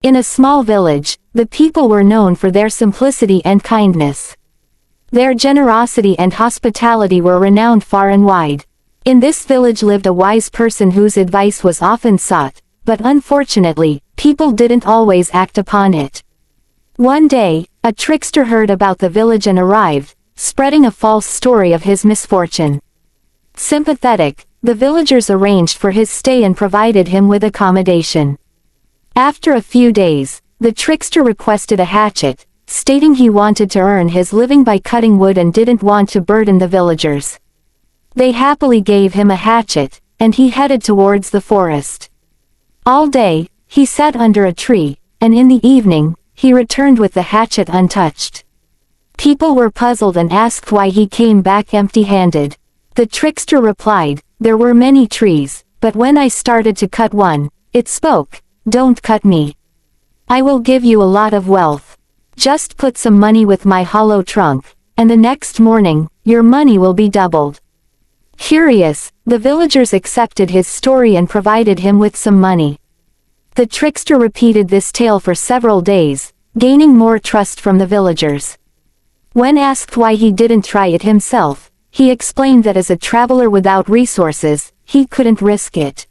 In a small village, the people were known for their simplicity and kindness. Their generosity and hospitality were renowned far and wide. In this village lived a wise person whose advice was often sought, but unfortunately, people didn't always act upon it. One day, a trickster heard about the village and arrived, spreading a false story of his misfortune. Sympathetic, the villagers arranged for his stay and provided him with accommodation. After a few days, the trickster requested a hatchet, stating he wanted to earn his living by cutting wood and didn't want to burden the villagers. They happily gave him a hatchet, and he headed towards the forest. All day, he sat under a tree, and in the evening, he returned with the hatchet untouched. People were puzzled and asked why he came back empty-handed. The trickster replied, "There were many trees, but when I started to cut one, it spoke, 'Don't cut me. I will give you a lot of wealth. Just put some money with my hollow trunk, and the next morning, your money will be doubled.'" Curious, the villagers accepted his story and provided him with some money. The trickster repeated this tale for several days, gaining more trust from the villagers. When asked why he didn't try it himself, he explained that as a traveler without resources, he couldn't risk it.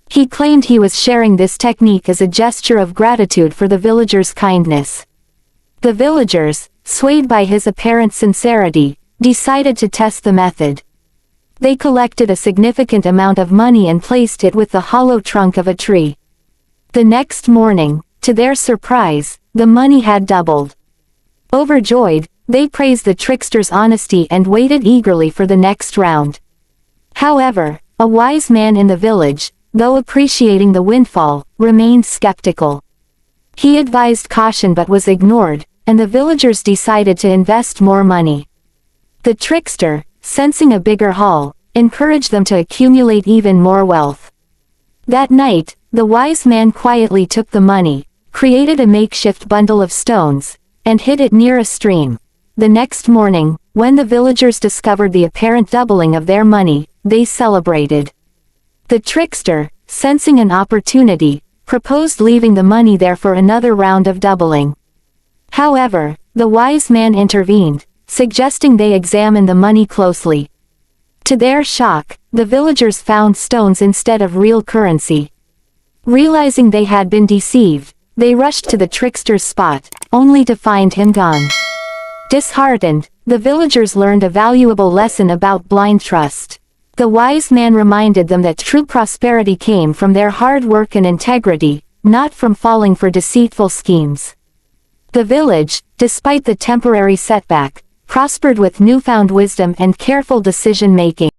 He claimed he was sharing this technique as a gesture of gratitude for the villagers' kindness. The villagers, swayed by his apparent sincerity, decided to test the method. They collected a significant amount of money and placed it with the hollow trunk of a tree. The next morning, to their surprise, the money had doubled. Overjoyed, they praised the trickster's honesty and waited eagerly for the next round. However, a wise man in the village, though appreciating the windfall, remained skeptical. He advised caution but was ignored, and the villagers decided to invest more money. The trickster, sensing a bigger haul, encouraged them to accumulate even more wealth. That night, the wise man quietly took the money, created a makeshift bundle of stones, and hid it near a stream. The next morning, when the villagers discovered the apparent doubling of their money, they celebrated. The trickster, sensing an opportunity, proposed leaving the money there for another round of doubling. However, the wise man intervened, suggesting they examine the money closely. To their shock, the villagers found stones instead of real currency. Realizing they had been deceived, they rushed to the trickster's spot, only to find him gone. Disheartened, the villagers learned a valuable lesson about blind trust. The wise man reminded them that true prosperity came from their hard work and integrity, not from falling for deceitful schemes. The village, despite the temporary setback, prospered with newfound wisdom and careful decision-making.